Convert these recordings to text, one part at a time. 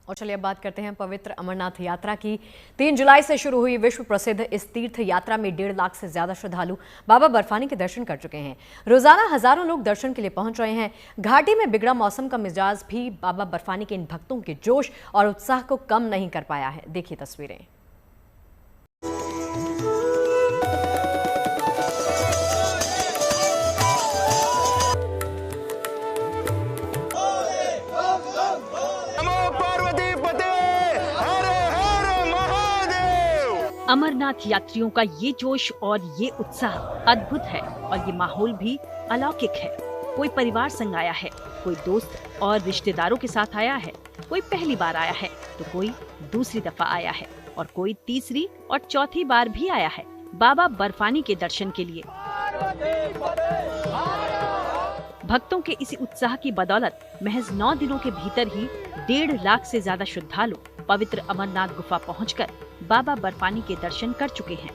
और चलिए अब बात करते हैं पवित्र अमरनाथ यात्रा की। 3 जुलाई से शुरू हुई विश्व प्रसिद्ध इस तीर्थ यात्रा में 1.5 लाख से ज्यादा श्रद्धालु बाबा बर्फानी के दर्शन कर चुके हैं। रोजाना हजारों लोग दर्शन के लिए पहुंच रहे हैं। घाटी में बिगड़ा मौसम का मिजाज भी बाबा बर्फानी के इन भक्तों के जोश और उत्साह को कम नहीं कर पाया है। देखिए तस्वीरें। अमरनाथ यात्रियों का ये जोश और ये उत्साह अद्भुत है और ये माहौल भी अलौकिक है। कोई परिवार संग आया है, कोई दोस्त और रिश्तेदारों के साथ आया है, कोई पहली बार आया है तो कोई दूसरी दफा आया है और कोई तीसरी और चौथी बार भी आया है बाबा बर्फानी के दर्शन के लिए। भक्तों के इसी उत्साह की बदौलत महज 9 दिनों के भीतर ही 1.5 लाख से ज्यादा श्रद्धालु पवित्र अमरनाथ गुफा पहुंचकर बाबा बर्फानी के दर्शन कर चुके हैं।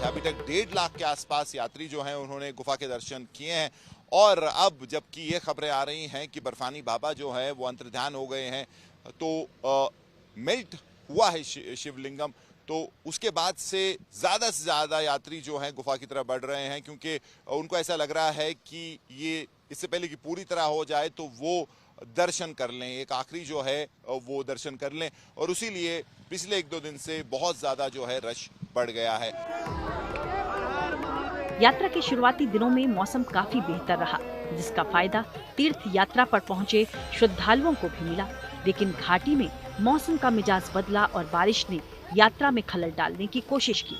अभी तक 1.5 लाख के आसपास यात्री जो हैं उन्होंने गुफा के दर्शन किए हैं और अब जबकि ये खबरें आ रही हैं कि बर्फानी बाबा जो है वो अंतर्ध्यान हो गए हैं तो मेल्ट हुआ है शिवलिंगम, तो उसके बाद से ज़्यादा यात्री जो हैं गुफा की तरफ बढ़ रहे हैं क्योंकि उनको ऐसा लग रहा है कि ये इससे पहले कि पूरी तरह हो जाए तो वो दर्शन कर लें, एक आखिरी जो है वो दर्शन कर लें और उसी लिए पिछले 1-2 दिन से बहुत ज़्यादा जो है रश बढ़ गया है। यात्रा के शुरुआती दिनों में मौसम काफी बेहतर रहा, जिसका फायदा तीर्थ यात्रा पर पहुंचे श्रद्धालुओं को भी मिला। लेकिन घाटी में मौसम का मिजाज बदला और बारिश ने यात्रा में खलल डालने की कोशिश की।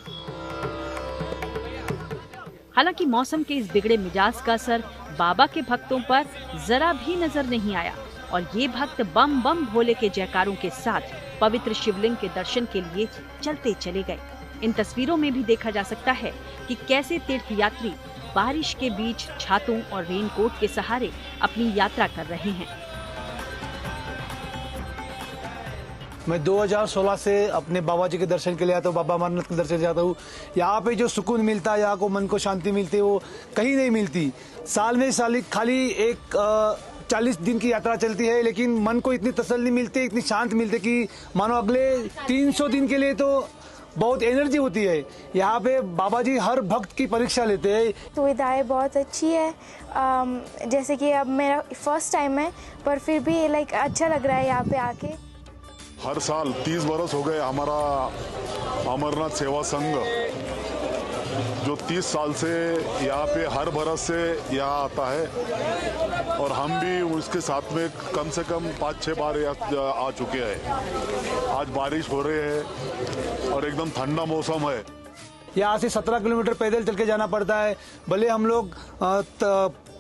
हालांकि मौसम के इस बिगड़े मिजाज का असर बाबा के भक्तों पर जरा भी नजर नहीं आया और ये भक्त बम बम भोले के जयकारों के साथ पवित्र शिवलिंग के दर्शन के लिए चलते चले गए। इन तस्वीरों में भी देखा जा सकता है कि कैसे तीर्थयात्री बारिश के बीच छातों और रेनकोट के सहारे अपनी यात्रा कर रहे हैं। मैं 2016 से अपने बाबा जी के दर्शन के लिए आता हूँ, बाबा अमरनाथ के दर्शन जाता हूँ। यहाँ पे जो सुकून मिलता है, यहाँ को मन को शांति मिलती है, वो कहीं नहीं मिलती। साल में खाली एक 40 दिन की यात्रा चलती है, लेकिन मन को इतनी तसल्ली मिलती है, इतनी शांत मिलती है कि मानो अगले 300 दिन के लिए तो बहुत एनर्जी होती है। यहाँ पे बाबा जी हर भक्त की परीक्षा लेते हैं। सुविधाएं बहुत अच्छी है, जैसे कि अब मेरा फर्स्ट टाइम है पर फिर भी अच्छा लग रहा है यहाँ पे आके। हर साल 30 बरस हो गए हमारा अमरनाथ सेवा संघ जो 30 साल से यहाँ पे हर बरस से यहाँ आता है और हम भी उसके साथ में कम से कम 5-6 बार आ चुके हैं। आज बारिश हो रही है और एकदम ठंडा मौसम है। यहाँ से 17 किलोमीटर पैदल चल के जाना पड़ता है। भले हम लोग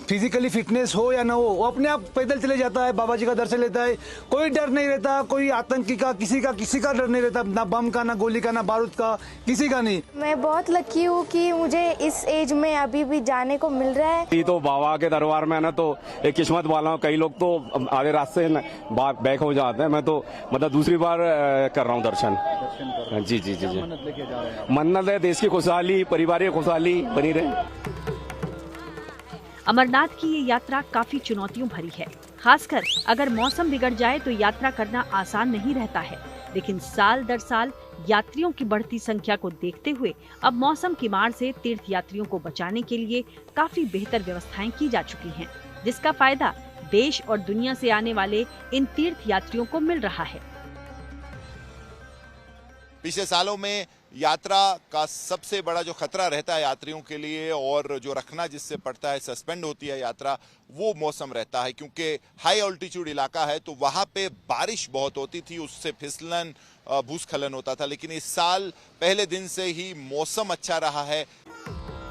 फिजिकली फिटनेस हो या ना हो, वो अपने आप पैदल चले जाता है, बाबा जी का दर्शन लेता है। कोई डर नहीं रहता, कोई आतंकी का किसी का डर नहीं रहता, ना बम का, ना गोली का, ना बारूद का, किसी का नहीं। मैं बहुत लकी हूँ कि मुझे इस एज में अभी भी जाने को मिल रहा है। तो बाबा के दरबार में ना तो एक किस्मत वाला हूँ। कई लोग तो आधे रास्ते बैक हो जाते हैं, मैं तो मतलब दूसरी बार कर रहा हूँ दर्शन। जी मन्नत है देश की खुशहाली, परिवार की खुशहाली बनी रहे। अमरनाथ की ये यात्रा काफी चुनौतियों भरी है, खासकर अगर मौसम बिगड़ जाए तो यात्रा करना आसान नहीं रहता है। लेकिन साल दर साल यात्रियों की बढ़ती संख्या को देखते हुए अब मौसम की मार से तीर्थ यात्रियों को बचाने के लिए काफी बेहतर व्यवस्थाएं की जा चुकी हैं, जिसका फायदा देश और दुनिया से आने वाले इन तीर्थ यात्रियों को मिल रहा है। पिछले सालों में यात्रा का सबसे बड़ा जो खतरा रहता है यात्रियों के लिए और जो रखना जिससे पड़ता है, सस्पेंड होती है यात्रा, वो मौसम रहता है क्योंकि हाई ऑल्टीट्यूड इलाका है तो वहाँ पे बारिश बहुत होती थी, उससे फिसलन भूस्खलन होता था। लेकिन इस साल पहले दिन से ही मौसम अच्छा रहा है।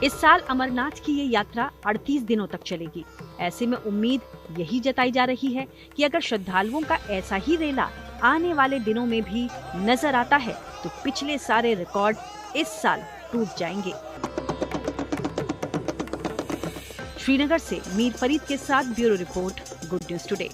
इस साल अमरनाथ की ये यात्रा 38 दिनों तक चलेगी। ऐसे में उम्मीद यही जताई जा रही है कि अगर श्रद्धालुओं का ऐसा ही रेला आने वाले दिनों में भी नजर आता है तो पिछले सारे रिकॉर्ड इस साल टूट जाएंगे। श्रीनगर से मीर फरीद के साथ bureau report, good news today.